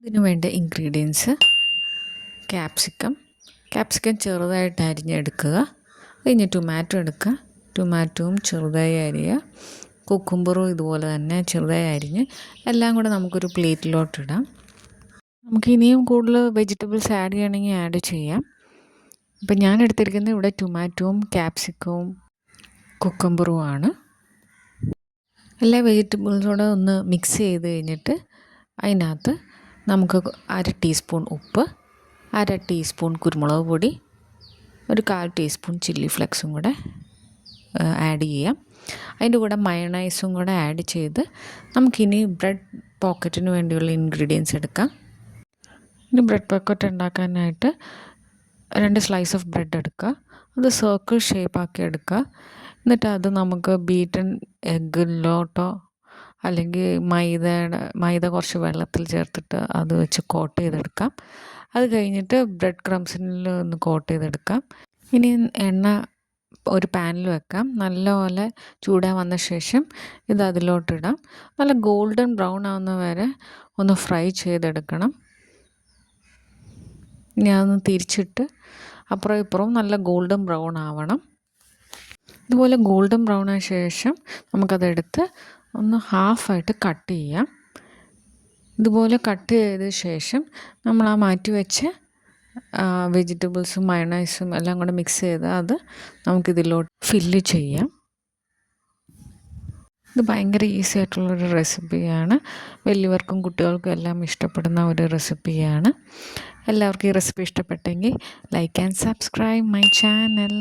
ഇതിന് വേണ്ട ingredients capsicum ചെറുതായിട്ട് അരിഞ്ഞെടുക്കുക. കഴിഞ്ഞ് ടൊമാറ്റോ എടുക്കുക. ടൊമാറ്റോവും ചെറുതായി അരിയുക. കുക്കുംബറും ഇതുപോലെ തന്നെ ചെറുതായി അരിഞ്ഞ് എല്ലാം കൂടെ നമുക്കൊരു പ്ലേറ്റിലോട്ടിടാം. നമുക്ക് ഇനിയും കൂടുതൽ വെജിറ്റബിൾസ് ആഡ് ചെയ്യണമെങ്കിൽ ആഡ് ചെയ്യാം. ഇപ്പം ഞാൻ എടുത്തിരിക്കുന്നത് ഇവിടെ ടൊമാറ്റോവും ക്യാപ്സിക്കവും കുക്കുംബറുമാണ്. എല്ലാ വെജിറ്റബിൾസോടെ ഒന്ന് മിക്സ് ചെയ്ത് കഴിഞ്ഞിട്ട് അതിനകത്ത് നമുക്ക് 1/2 ടീസ്പൂൺ ഉപ്പ്, 1/2 ടീസ്പൂൺ കുരുമുളക് പൊടി, ഒരു 1/4 ടീസ്പൂൺ ചില്ലി ഫ്ലെക്സും കൂടെ ആഡ് ചെയ്യാം. അതിൻ്റെ കൂടെ മയണൈസും കൂടെ ആഡ് ചെയ്ത് നമുക്കിനി ബ്രെഡ് പോക്കറ്റിന് വേണ്ടിയുള്ള ഇൻഗ്രീഡിയൻസ് എടുക്കാം. ഇനി ബ്രെഡ് പോക്കറ്റ് ഉണ്ടാക്കാനായിട്ട് 2 സ്ലൈസ് ഓഫ് ബ്രെഡ് എടുക്കുക. അത് സർക്കിൾ ഷേപ്പാക്കി എടുക്കുക. എന്നിട്ട് അത് നമുക്ക് ബീറ്റൻ എഗ്ഗിലോട്ടോ അല്ലെങ്കിൽ മൈദ കുറച്ച് വെള്ളത്തിൽ ചേർത്തിട്ട് അത് വെച്ച് കോട്ട് ചെയ്തെടുക്കാം. അത് കഴിഞ്ഞിട്ട് ബ്രെഡ് ക്രംസിൽ ഒന്ന് കോട്ട് ചെയ്തെടുക്കാം. ഇനി എണ്ണ ഒരു പാനിൽ വെക്കാം. നല്ലപോലെ ചൂടാൻ വന്ന ശേഷം ഇത് അതിലോട്ടിടാം. നല്ല ഗോൾഡൻ ബ്രൗൺ ആവുന്ന വരെ ഒന്ന് ഫ്രൈ ചെയ്തെടുക്കണം. ഇനി അതൊന്ന് തിരിച്ചിട്ട് അപ്പുറം ഇപ്പുറവും നല്ല ഗോൾഡൻ ബ്രൗൺ ആവണം. ഇതുപോലെ ഗോൾഡൻ ബ്രൗൺ ആയ ശേഷം നമുക്കതെടുത്ത് ഒന്ന് ഹാഫായിട്ട് കട്ട് ചെയ്യാം. ഇതുപോലെ കട്ട് ചെയ്ത ശേഷം നമ്മൾ ആ മാറ്റി വെച്ച വെജിറ്റബിൾസും മയണൈസും എല്ലാം കൂടെ മിക്സ് ചെയ്ത് അത് നമുക്കിതിലോട്ട് ഫില്ല് ചെയ്യാം. ഇത് ഭയങ്കര ഈസി ആയിട്ടുള്ളൊരു റെസിപ്പിയാണ്. വലിയവർക്കും കുട്ടികൾക്കും എല്ലാം ഇഷ്ടപ്പെടുന്ന ഒരു റെസിപ്പിയാണ്. എല്ലാവർക്കും ഈ റെസിപ്പി ഇഷ്ടപ്പെട്ടെങ്കിൽ like and subscribe my channel.